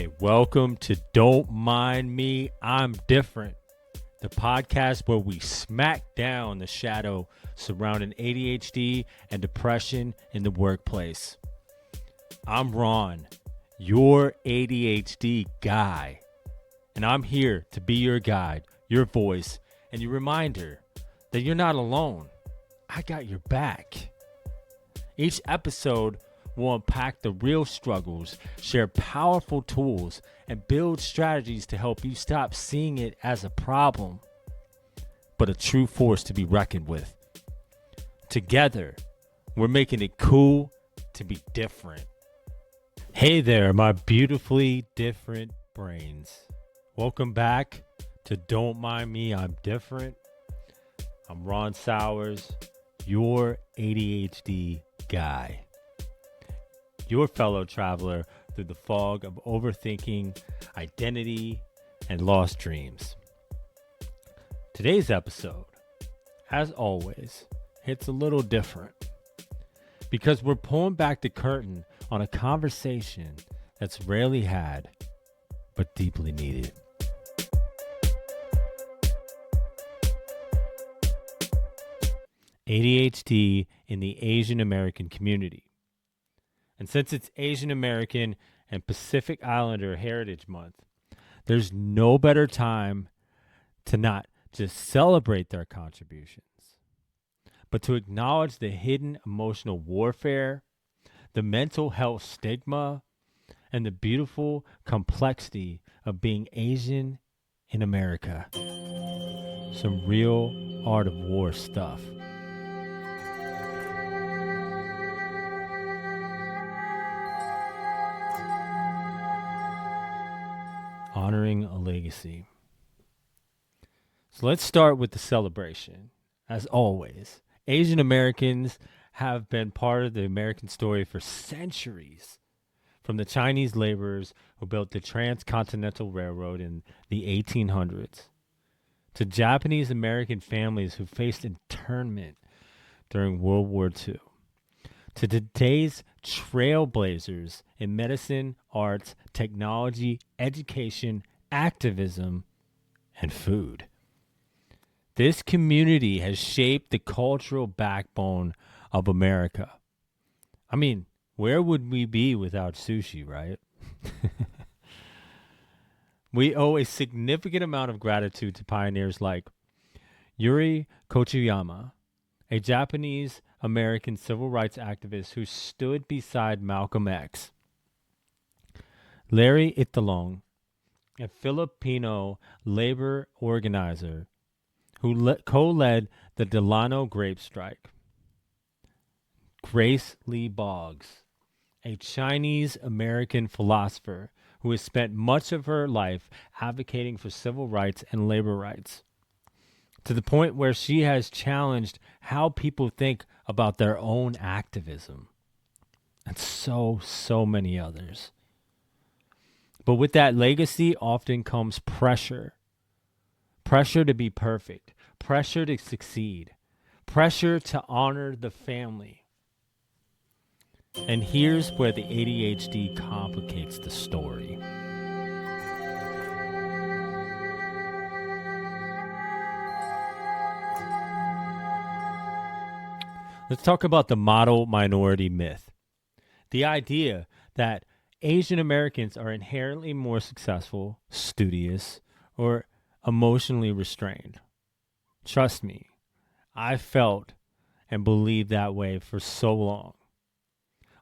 Okay, welcome to Don't Mind Me, I'm Different, the podcast where we smack down the shadow surrounding ADHD and depression in the workplace. I'm Ron, your ADHD guy, and I'm here to be your guide, your voice, and your reminder that you're not alone. I got your back. Each episode will unpack the real struggles, share powerful tools, and build strategies to help you stop seeing it as a problem, but a true force to be reckoned with. Together, we're making it cool to be different. Hey there, my beautifully different brains. Welcome back to Don't Mind Me, I'm Different. I'm Ron Souers, your ADHD guy. Your fellow traveler through the fog of overthinking, identity, and lost dreams. Today's episode, as always, hits a little different because we're pulling back the curtain on a conversation that's rarely had, but deeply needed. ADHD in the Asian American community. And since it's Asian American and Pacific Islander Heritage Month, there's no better time to not just celebrate their contributions, but to acknowledge the hidden emotional warfare, the mental health stigma, and the beautiful complexity of being Asian in America. Some real art of war stuff. Honoring a legacy. So let's start with the celebration. As always, Asian Americans have been part of the American story for centuries. From the Chinese laborers who built the Transcontinental Railroad in the 1800s, to Japanese American families who faced internment during World War II, to today's trailblazers in medicine, arts, technology, education, activism, and food. This community has shaped the cultural backbone of America. I mean, where would we be without sushi, right? We owe a significant amount of gratitude to pioneers like Yuri Kochiyama, a Japanese American civil rights activist who stood beside Malcolm X, Larry Italong, a Filipino labor organizer who co-led the Delano grape strike, Grace Lee Boggs, a Chinese American philosopher who has spent much of her life advocating for civil rights and labor rights, to the point where she has challenged how people think about their own activism, and so many others. But with that legacy often comes pressure. Pressure to be perfect, pressure to succeed, pressure to honor the family. And here's where the ADHD complicates the story. Let's talk about the model minority myth. The idea that Asian Americans are inherently more successful, studious, or emotionally restrained. Trust me, I felt and believed that way for so long.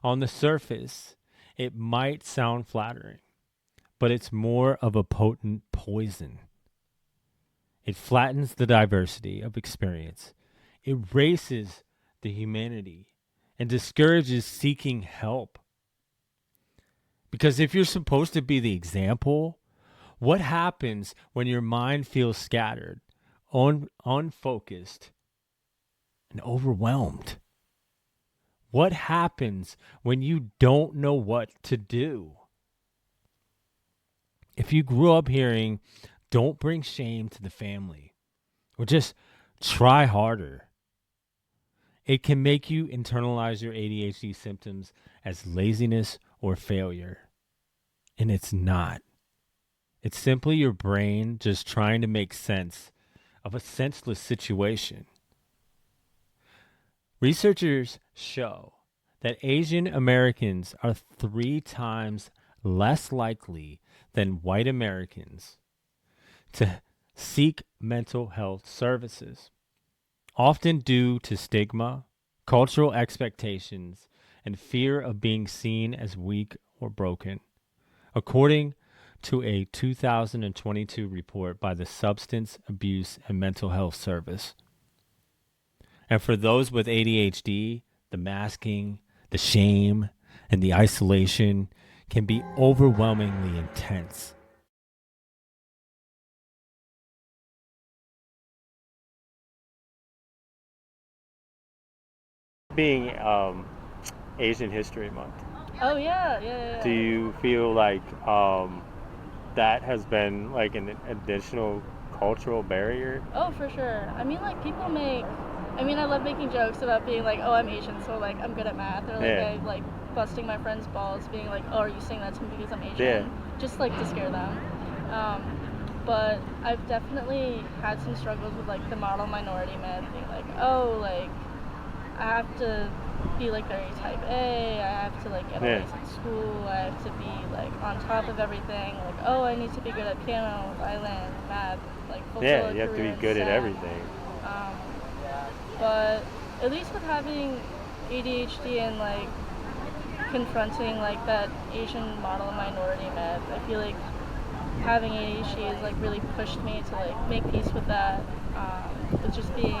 On the surface, it might sound flattering, but it's more of a potent poison. It flattens the diversity of experience, erases the humanity, and discourages seeking help. Because if you're supposed to be the example, what happens when your mind feels scattered, unfocused, and overwhelmed? What happens when you don't know what to do? If you grew up hearing, don't bring shame to the family, or just try harder, it can make you internalize your ADHD symptoms as laziness or failure. and it's not. It's simply your brain just trying to make sense of a senseless situation. Researchers show that Asian Americans are 3 times less likely than white Americans to seek mental health services, often due to stigma, cultural expectations, and fear of being seen as weak or broken, according to a 2022 report by the Substance Abuse and Mental Health Service. And for those with ADHD, the masking, the shame, and the isolation can be overwhelmingly intense. Being Asian History Month, Oh yeah, do yeah. you feel like that has been like an additional cultural barrier? Oh, for sure. I mean, like people make. I mean, I love making jokes about being like, oh, I'm Asian, so like I'm good at math, or like Yeah. I like busting my friend's balls, being like, oh, are you saying that to me because I'm Asian? Yeah. Just like to scare them. Um, but I've definitely had some struggles with like the model minority myth, being like, oh, like I have to be like very type A, I have to like get Yeah. A's in school, I have to be like on top of everything, like oh I need to be good at piano, violin, math, like fulfill Yeah, a you have to career be in good at STEM. everything. Um, but at least with having ADHD and like confronting like that Asian model minority myth, I feel like having ADHD has like really pushed me to like make peace with that, with just being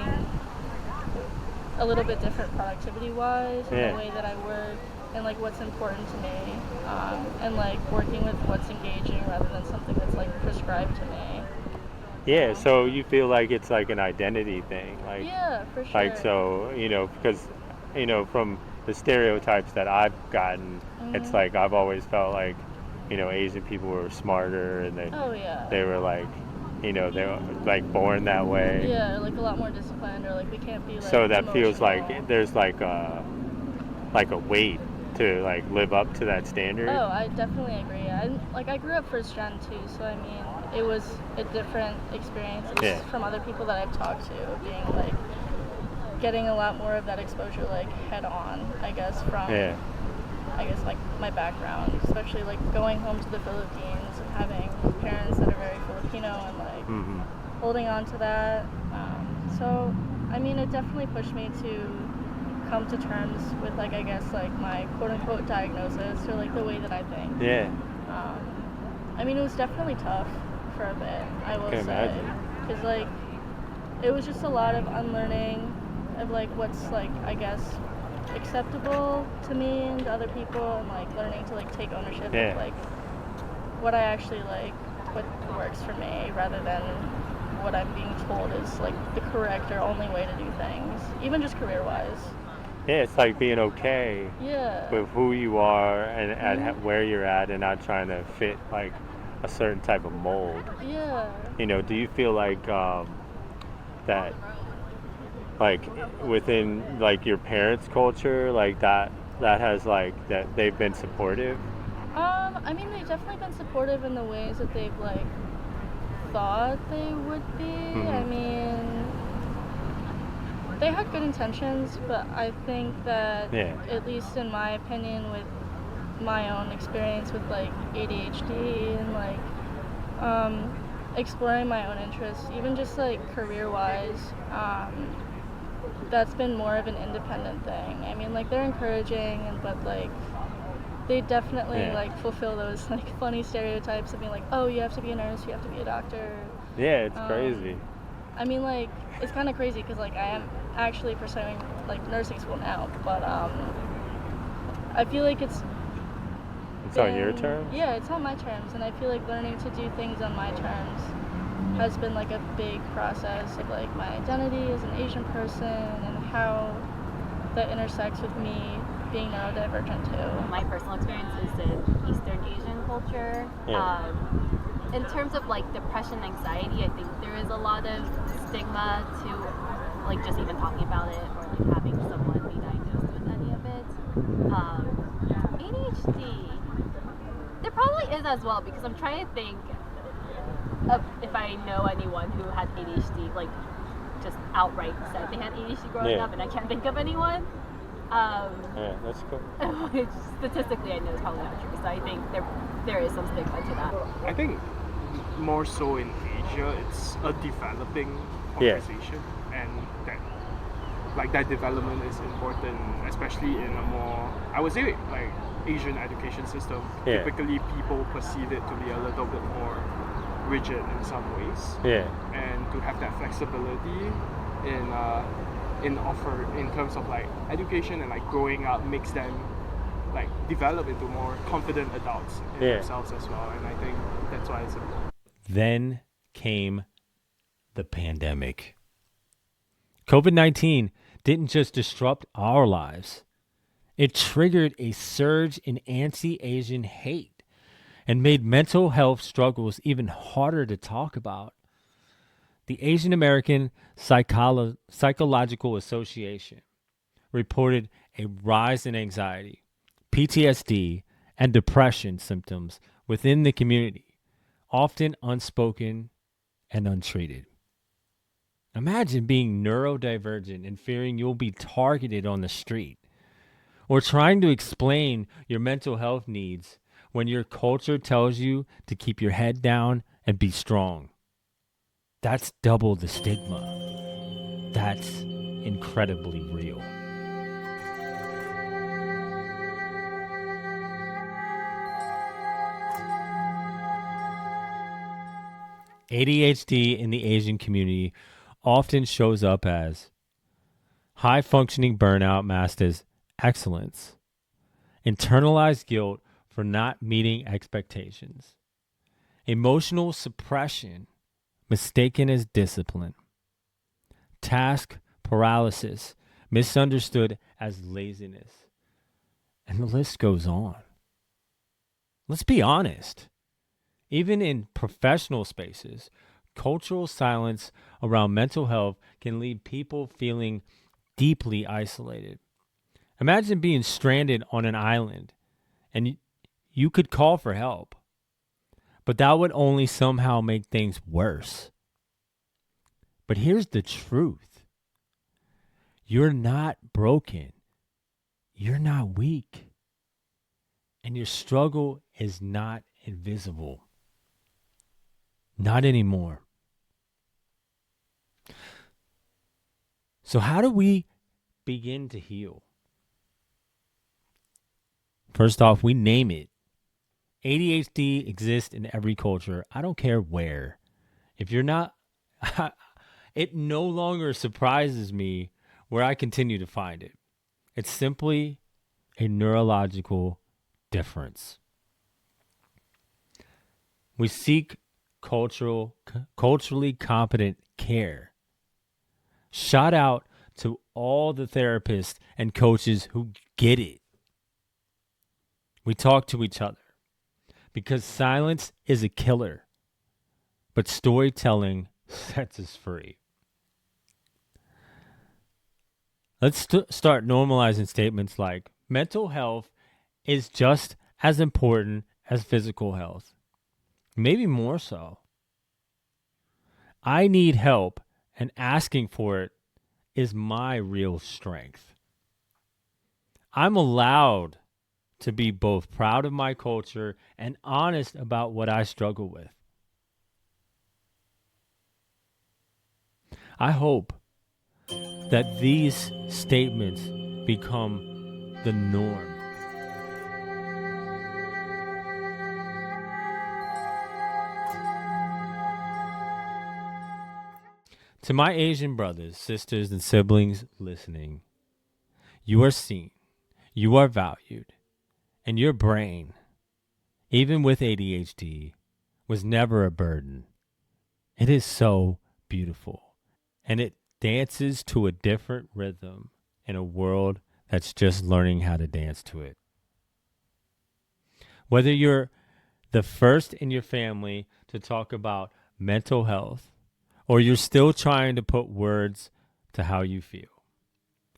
a little bit different productivity wise in Yeah. the way that I work and like what's important to me, and like working with what's engaging rather than something that's like prescribed to me. Yeah, so you feel like it's like an identity thing, Yeah, for like sure. so, because from the stereotypes that I've gotten, it's Hmm. like I've always felt like, Asian people were smarter and Oh yeah. they were like, they were like born that way. Yeah, like a lot more disciplined, or like we can't be like So that feels emotional. like there's like a weight to like live up to that standard. Oh, I definitely agree. I grew up first gen too, so I mean, it was a different experience, at least Yeah. from other people that I've talked to, being like getting a lot more of that exposure like head on, I guess, from Yeah. I guess like my background, especially like going home to the Philippines and having parents that are very Filipino and like Hmm. holding on to that. So I mean, it definitely pushed me to come to terms with like I guess like my quote unquote diagnosis, or like the way that I think. Yeah. Um, I mean, it was definitely tough for a bit, I will Can say, imagine. because like it was just a lot of unlearning of like what's like I guess acceptable to me and to other people, and like learning to like take ownership Yeah. of like what I actually like, what works for me, rather than what I'm being told is like the correct or only way to do things, even just career wise. Yeah, it's like being okay Yeah. with who you are and Mhm. where you're at, and not trying to fit like a certain type of mold. Yeah. Do you feel like that, like within like your parents' culture, like that has like that they've been supportive? I mean, they've definitely been supportive in the ways that they've like thought they would be. I Hmm. mean, they had good intentions, but I think that, Yeah. at least in my opinion, with my own experience with like ADHD and like um, exploring my own interests, even just like career wise, that's been more of an independent thing. I mean, like they're encouraging, and but like they definitely Yeah. like fulfill those like funny stereotypes of being like, oh, you have to be a nurse, you have to be a doctor. Yeah, it's Um, crazy. I mean, like it's kind of crazy because like I am actually pursuing like nursing school now, but I feel like It's on your terms. yeah, it's on my terms, and I feel like learning to do things on my terms has been like a big process of like my identity as an Asian person and how that intersects with me being neurodivergent too. My personal experience is in Eastern Asian culture. Yeah. In terms of like depression, anxiety, I think there is a lot of stigma to like just even talking about it, or like having someone be diagnosed with any of it. ADHD, There probably is as well, because I'm trying to think of if I know anyone who had ADHD, like just outright said they had ADHD growing up, and I can't think of anyone. Yeah, that's cool. Which statistically I know is probably not true, so I think there is some stigma to that. I think more so in Asia, it's a developing conversation, and that development is important, especially in a more, I would say, like Asian education system. Typically, people perceive it to be a little bit more rigid in some ways. And to have that flexibility in terms of like education and like growing up makes them like develop into more confident adults in themselves as well. And I think that's why it's important. Then came the pandemic. COVID-19 didn't just disrupt our lives. It triggered a surge in anti-Asian hate and made mental health struggles even harder to talk about. The Asian American Psychological Association reported a rise in anxiety, PTSD, and depression symptoms within the community, often unspoken and untreated. Imagine being neurodivergent and fearing you'll be targeted on the street, or trying to explain your mental health needs when your culture tells you to keep your head down and be strong. That's double the stigma. That's incredibly real. ADHD in the Asian community often shows up as high functioning burnout masked as excellence, internalized guilt for not meeting expectations, emotional suppression mistaken as discipline, task paralysis misunderstood as laziness, and the list goes on. Let's be honest. Even in professional spaces, cultural silence around mental health can leave people feeling deeply isolated. Imagine being stranded on an island and you could call for help, but that would only somehow make things worse. But here's the truth. You're not broken. You're not weak. And your struggle is not invisible. Not anymore. So how do we begin to heal? First off, we name it. ADHD exists in every culture. I don't care where. If you're not, it no longer surprises me where I continue to find it. It's simply a neurological difference. We seek culturally competent care. Shout out to all the therapists and coaches who get it. We talk to each other because silence is a killer, but storytelling sets us free. Let's start normalizing statements like mental health is just as important as physical health, maybe more so. I need help, and asking for it is my real strength. I'm allowed to be both proud of my culture and honest about what I struggle with. I hope that these statements become the norm. To my Asian brothers, sisters, and siblings listening, you are seen, you are valued, and your brain, even with ADHD, was never a burden. It is so beautiful, and it dances to a different rhythm in a world that's just learning how to dance to it. Whether you're the first in your family to talk about mental health, or you're still trying to put words to how you feel,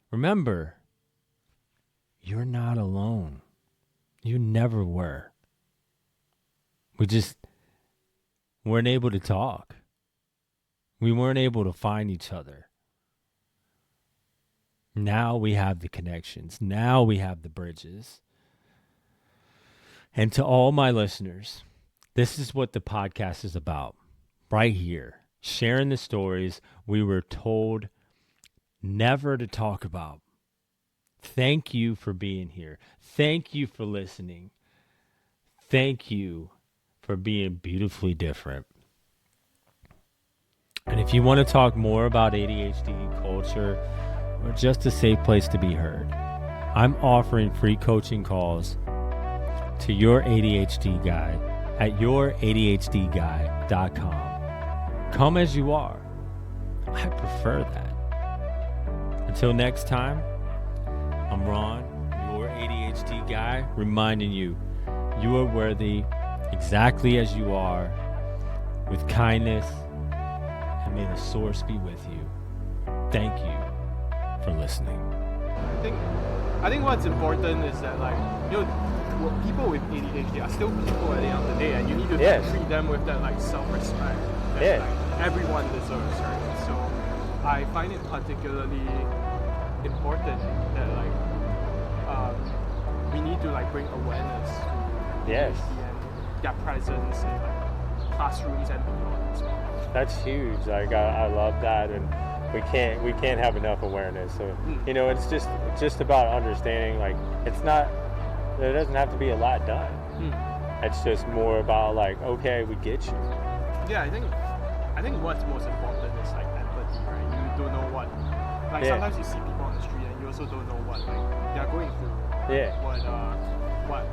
remember, you're not alone. You never were. We just weren't able to talk. We weren't able to find each other. Now we have the connections. Now we have the bridges. And to all my listeners, this is what the podcast is about. Right here. Sharing the stories we were told never to talk about. Thank you for being here. Thank you for listening. Thank you for being beautifully different. And if you want to talk more about ADHD culture or just a safe place to be heard, I'm offering free coaching calls to your ADHD guide at youradhdguide.com. Come as you are. I prefer that. Until next time, I'm Ron, your ADHD guy, reminding you, you are worthy exactly as you are, with kindness, and may the source be with you. Thank you for listening. I think what's important is that, like, people with ADHD are still people at the end of the day, and you need to treat them with that, like, self-respect that like, everyone deserves, right? So I find it particularly important that, like, we need to, like, bring awareness to ADHD and their presence in, like, classrooms and beyond as well. That's huge. Like I love that, and we can't have enough awareness. So it's just about understanding. Like there doesn't have to be a lot done. It's just more about, like, okay, we get you. Yeah, I think what's most important is, like, empathy, right? You don't know what, like, sometimes you see people on the street and you also don't know what, like, they're going through. What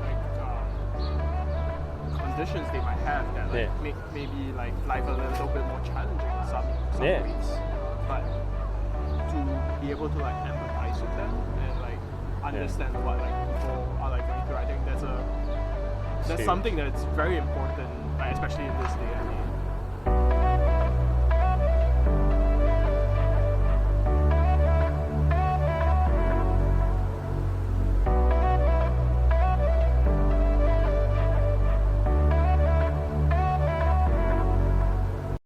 conditions they might have that, like, make maybe, like, life a little bit more challenging in some ways. But to be able to, like, empathize with them and, like, understand what, like, people are, like, going through, I think that's something that's very important, like, especially in this day and age.